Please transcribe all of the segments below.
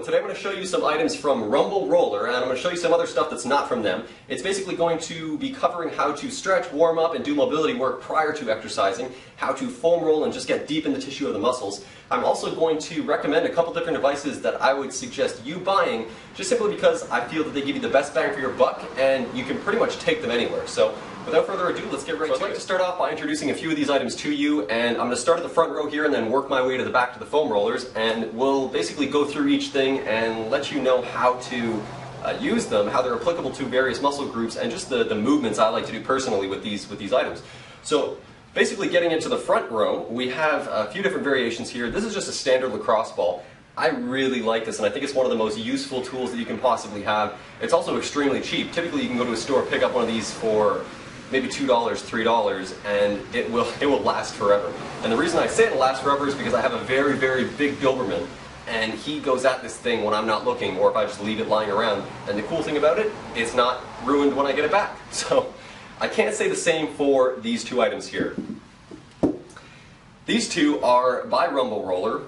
today I'm going to show you some items from RumbleRoller, and I'm going to show you some other stuff that's not from them. It's basically going to be covering how to stretch, warm up, and do mobility work prior to exercising, how to foam roll and just get deep in the tissue of the muscles. I'm also going to recommend a couple different devices that I would suggest you buying, just simply because I feel that they give you the best bang for your buck, and you can pretty much take them anywhere. So without further ado, let's get right to it. I'd like to start off by introducing a few of these items to you, and I'm going to start at the front row here and then work my way to the back to the foam rollers, and we'll basically go through each thing and let you know how to use them, how they're applicable to various muscle groups, and just the movements I like to do personally with these items. So basically, getting into the front row, we have a few different variations here. This is just a standard lacrosse ball. I really like this, and I think it's one of the most useful tools that you can possibly have. It's also extremely cheap. Typically, you can go to a store, pick up one of these for maybe $2, $3, and it will last forever. And the reason I say it'll last forever is because I have a very, very big Doberman, and he goes at this thing when I'm not looking, or if I just leave it lying around. And the cool thing about it, it's not ruined when I get it back. So I can't say the same for these two items here. These two are by RumbleRoller,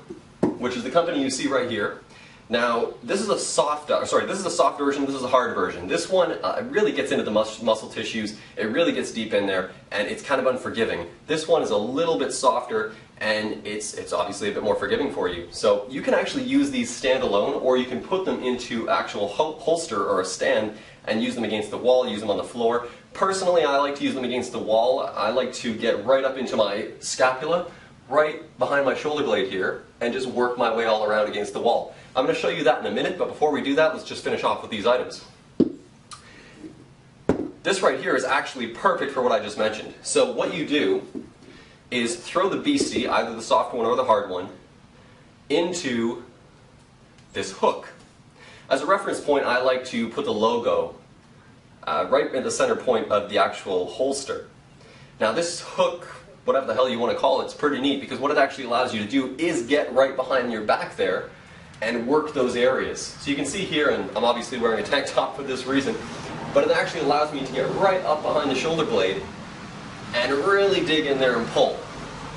which is the company you see right here. Now, this is a soft version, this is a hard version. This one really gets into the muscle tissues, it really gets deep in there, and it's kind of unforgiving. This one is a little bit softer, and it's obviously a bit more forgiving for you. So you can actually use these standalone, or you can put them into actual holster or a stand and use them against the wall, use them on the floor. Personally, I like to use them against the wall. I like to get right up into my scapula, right behind my shoulder blade here, and just work my way all around against the wall. I'm going to show you that in a minute, but before we do that, let's just finish off with these items. This right here is actually perfect for what I just mentioned. So what you do is throw the beastie, either the soft one or the hard one, into this hook. As a reference point, I like to put the logo right at the center point of the actual holster. Now this hook, whatever the hell you want to call it, it's pretty neat, because what it actually allows you to do is get right behind your back there and work those areas. So you can see here, and I'm obviously wearing a tank top for this reason, but it actually allows me to get right up behind the shoulder blade and really dig in there and pull.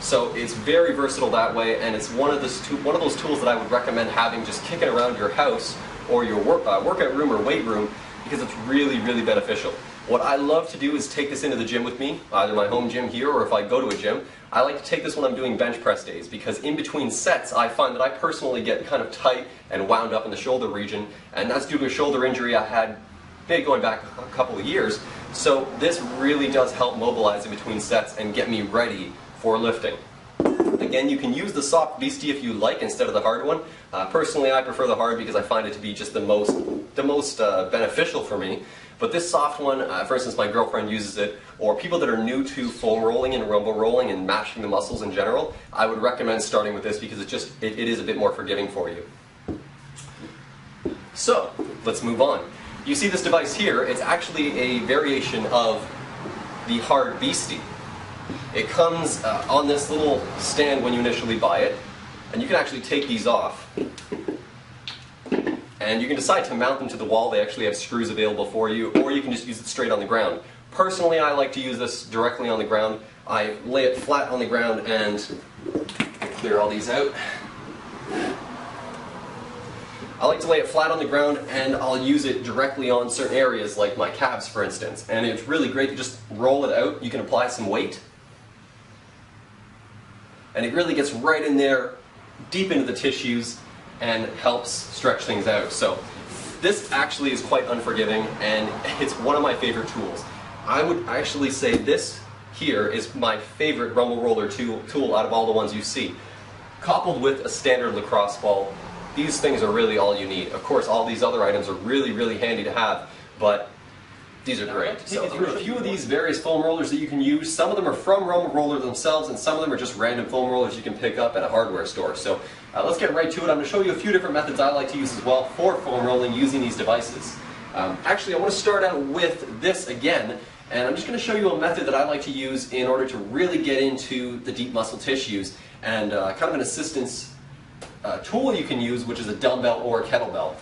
So it's very versatile that way, and it's one of those tools that I would recommend having just kicking around your house or your workout room or weight room, because it's really, really beneficial. What I love to do is take this into the gym with me, either my home gym here or if I go to a gym. I like to take this when I'm doing bench press days, because in between sets I find that I personally get kind of tight and wound up in the shoulder region, and that's due to a shoulder injury I had maybe going back a couple of years. So this really does help mobilize in between sets and get me ready for lifting. Again, you can use the soft beastie if you like instead of the hard one. Personally, I prefer the hard because I find it to be just the most beneficial for me. But this soft one, for instance, my girlfriend uses it, or people that are new to foam rolling and rumble rolling and mashing the muscles in general, I would recommend starting with this because it is a bit more forgiving for you. So, let's move on. You see this device here, it's actually a variation of the hard beastie. It comes on this little stand when you initially buy it, and you can actually take these off. And you can decide to mount them to the wall. They actually have screws available for you, or you can just use it straight on the ground. Personally, I like to use this directly on the ground. I lay it flat on the ground and clear all these out. I like to lay it flat on the ground, and I'll use it directly on certain areas like my calves, for instance. And it's really great to just roll it out. You can apply some weight, and it really gets right in there, deep into the tissues, and helps stretch things out. So this actually is quite unforgiving, and it's one of my favorite tools. I would actually say this here is my favorite RumbleRoller tool out of all the ones you see. Coupled with a standard lacrosse ball, these things are really all you need. Of course, all these other items are really, really handy to have, but these are great. So through a few of these various foam rollers that you can use. Some of them are from RumbleRoller themselves, and some of them are just random foam rollers you can pick up at a hardware store. So let's get right to it. I'm going to show you a few different methods I like to use as well for foam rolling using these devices. Actually, I want to start out with this again, and I'm just going to show you a method that I like to use in order to really get into the deep muscle tissues, and kind of an assistance tool you can use, which is a dumbbell or a kettlebell.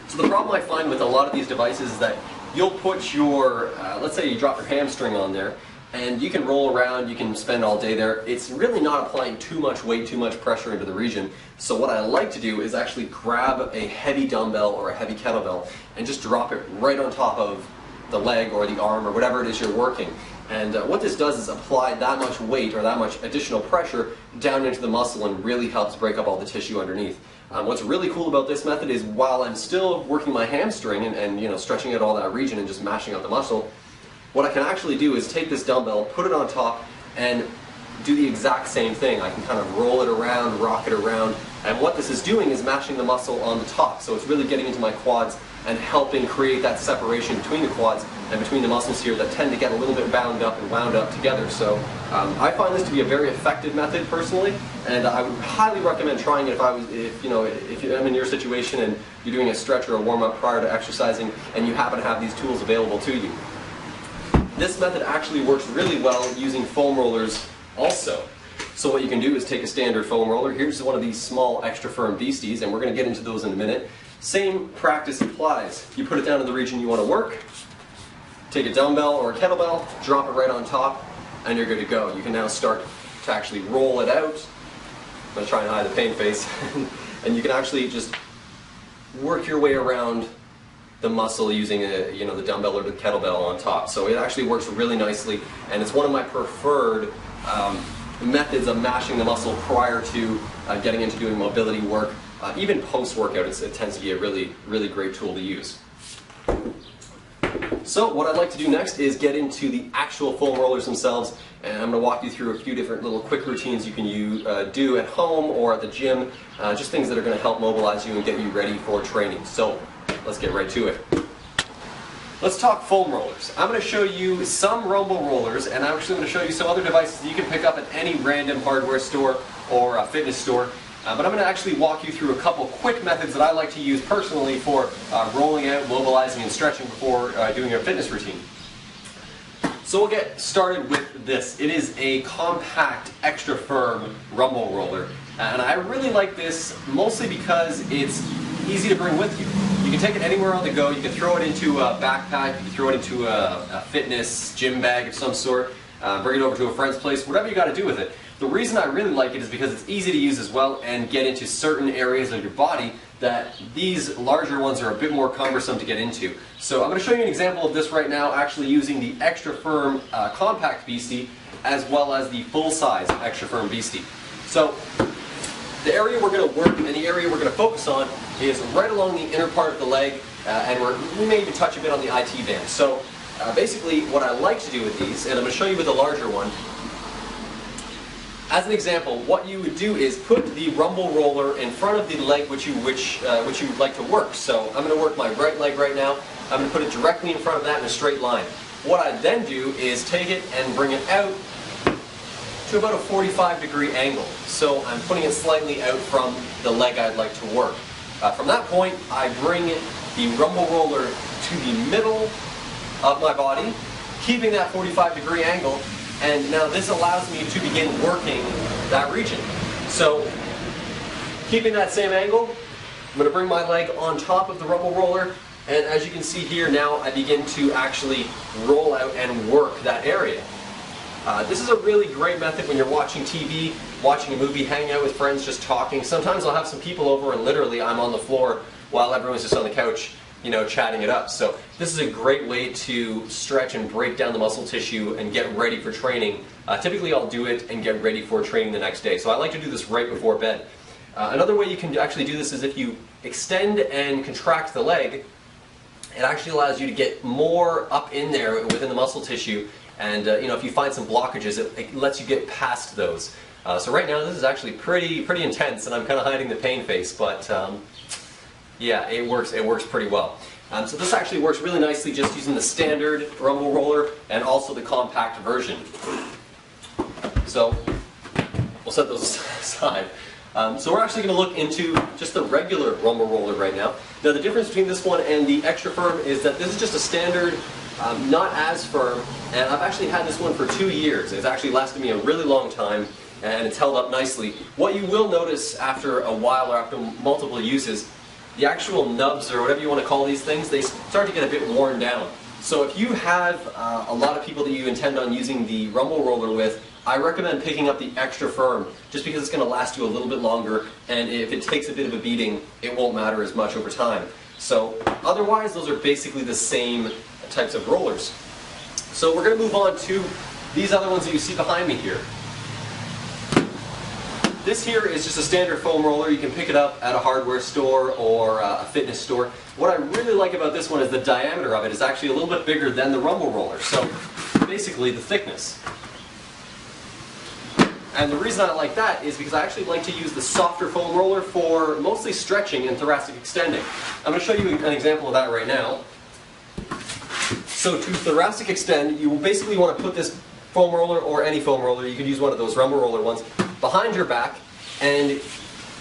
So the problem I find with a lot of these devices is that you'll put your, let's say you drop your hamstring on there, and you can roll around, you can spend all day there. It's really not applying too much weight, too much pressure into the region. So what I like to do is actually grab a heavy dumbbell or a heavy kettlebell and just drop it right on top of the leg or the arm or whatever it is you're working. And what this does is apply that much weight or that much additional pressure down into the muscle and really helps break up all the tissue underneath. What's really cool about this method is while I'm still working my hamstring and you know, stretching out all that region and just mashing out the muscle, what I can actually do is take this dumbbell, put it on top, and do the exact same thing. I can kind of roll it around, rock it around, and what this is doing is mashing the muscle on the top. So it's really getting into my quads and helping create that separation between the quads and between the muscles here that tend to get a little bit bound up and wound up together. So I find this to be a very effective method personally, and I would highly recommend trying it if I'm in your situation and you're doing a stretch or a warm-up prior to exercising and you happen to have these tools available to you. This method actually works really well using foam rollers also. So what you can do is take a standard foam roller. Here's one of these small extra firm beasties, and we're going to get into those in a minute. Same practice applies. You put it down in the region you want to work, take a dumbbell or a kettlebell, drop it right on top, and you're good to go. You can now start to actually roll it out. I'm going to try and hide the pain face. And you can actually just work your way around the muscle using the dumbbell or the kettlebell on top. So it actually works really nicely, and it's one of my preferred methods of mashing the muscle prior to getting into doing mobility work. Even post-workout, it tends to be a really, really great tool to use. So what I'd like to do next is get into the actual foam rollers themselves, and I'm going to walk you through a few different little quick routines you can do at home or at the gym, just things that are going to help mobilize you and get you ready for training. So let's get right to it. Let's talk foam rollers. I'm going to show you some RumbleRollers, and I'm actually going to show you some other devices that you can pick up at any random hardware store or a fitness store. But I'm going to actually walk you through a couple quick methods that I like to use personally for rolling out, mobilizing, and stretching before doing your fitness routine. So we'll get started with this. It is a compact, extra firm RumbleRoller. And I really like this mostly because it's easy to bring with you. You can take it anywhere on the go. You can throw it into a backpack, you can throw it into a fitness gym bag of some sort, bring it over to a friend's place, whatever you got to do with it. The reason I really like it is because it's easy to use as well and get into certain areas of your body that these larger ones are a bit more cumbersome to get into. So I'm going to show you an example of this right now, actually using the extra firm compact beastie as well as the full-size extra firm beastie. So the area we're going to work and the area we're going to focus on is right along the inner part of the leg, and we may even touch a bit on the IT band. So basically what I like to do with these, and I'm going to show you with the larger one, as an example, what you would do is put the RumbleRoller in front of the leg which you would like to work. So I'm going to work my right leg right now. I'm going to put it directly in front of that in a straight line. What I then do is take it and bring it out to about a 45-degree angle. So I'm putting it slightly out from the leg I'd like to work. From that point, I bring the RumbleRoller to the middle of my body, keeping that 45-degree angle. And now this allows me to begin working that region. So, keeping that same angle, I'm going to bring my leg on top of the RumbleRoller, and as you can see here now, I begin to actually roll out and work that area. This is a really great method when you're watching TV, watching a movie, hanging out with friends, just talking. Sometimes I'll have some people over and literally I'm on the floor while everyone's just on the couch, chatting it up. So this is a great way to stretch and break down the muscle tissue and get ready for training. Typically I'll do it and get ready for training the next day. So I like to do this right before bed. Another way you can actually do this is if you extend and contract the leg, it actually allows you to get more up in there within the muscle tissue. And if you find some blockages, it lets you get past those. So right now this is actually pretty intense, and I'm kind of hiding the pain face, but yeah, it works pretty well. So this actually works really nicely just using the standard RumbleRoller and also the compact version. So we'll set those aside. So we're actually going to look into just the regular RumbleRoller right now. Now the difference between this one and the extra firm is that this is just a standard, not as firm, and I've actually had this one for 2 years. It's actually lasted me a really long time, and it's held up nicely. What you will notice after a while or after multiple uses, the actual nubs, or whatever you want to call these things, they start to get a bit worn down. So if you have a lot of people that you intend on using the RumbleRoller with, I recommend picking up the extra firm, just because it's going to last you a little bit longer, and if it takes a bit of a beating, it won't matter as much over time. So otherwise, those are basically the same types of rollers. So we're going to move on to these other ones that you see behind me here. This here is just a standard foam roller. You can pick it up at a hardware store or a fitness store. What I really like about this one is the diameter of it is actually a little bit bigger than the RumbleRoller. So basically the thickness. And the reason I like that is because I actually like to use the softer foam roller for mostly stretching and thoracic extending. I'm going to show you an example of that right now. So to thoracic extend, you will basically want to put this foam roller, or any foam roller, you can use one of those RumbleRoller ones, behind your back, and you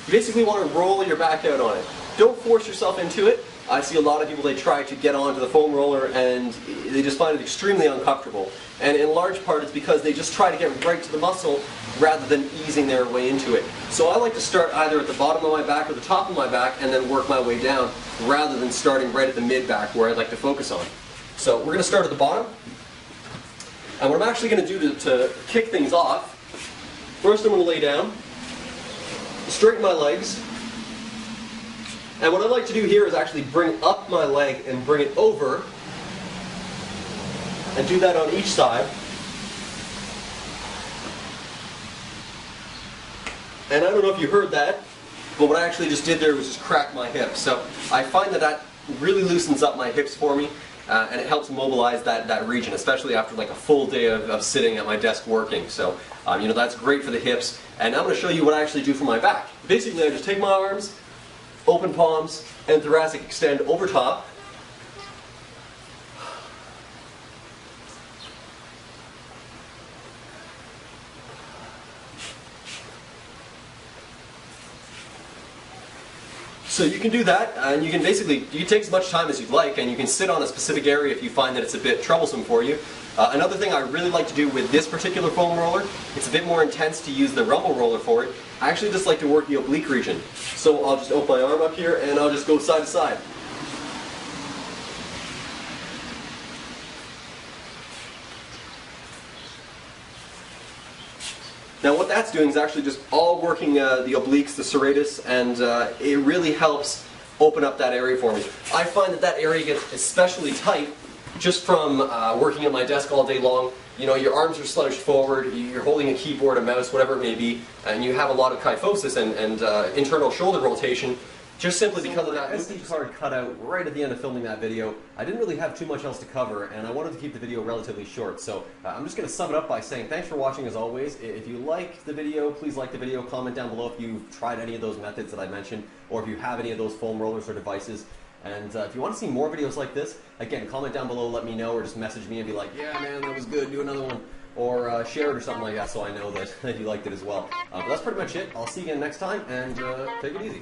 basically want to roll your back out on it. Don't force yourself into it. I see a lot of people, they try to get onto the foam roller and they just find it extremely uncomfortable. And in large part it's because they just try to get right to the muscle rather than easing their way into it. So I like to start either at the bottom of my back or the top of my back and then work my way down, rather than starting right at the mid-back where I'd like to focus on. So we're going to start at the bottom. And what I'm actually going to do to kick things off, first I'm going to lay down, straighten my legs, and what I like to do here is actually bring up my leg and bring it over, and do that on each side. And I don't know if you heard that, but what I actually just did there was just crack my hip. So I find that that really loosens up my hips for me. And it helps mobilize that region, especially after like a full day of sitting at my desk working. So, you know, that's great for the hips. And I'm going to show you what I actually do for my back. Basically, I just take my arms, open palms, and thoracic extend over top. So you can do that, and you can take as much time as you'd like, and you can sit on a specific area if you find that it's a bit troublesome for you. Another thing I really like to do with this particular foam roller, it's a bit more intense to use the RumbleRoller for it. I actually just like to work the oblique region. So I'll just open my arm up here and I'll just go side to side. Now what that's doing is actually just all working the obliques, the serratus, and it really helps open up that area for me. I find that that area gets especially tight just from working at my desk all day long. You know, your arms are slouched forward, you're holding a keyboard, a mouse, whatever it may be, and you have a lot of kyphosis and internal shoulder rotation. Just simply because of that SD card cut out right at the end of filming that video, I didn't really have too much else to cover, and I wanted to keep the video relatively short. So I'm just going to sum it up by saying thanks for watching as always. If you like the video, please like the video, comment down below if you've tried any of those methods that I mentioned, or if you have any of those foam rollers or devices. And if you want to see more videos like this, again, comment down below, let me know, or just message me and be like, yeah man, that was good, do another one. Or share it or something like that so I know that you liked it as well. But that's pretty much it. I'll see you again next time, and take it easy.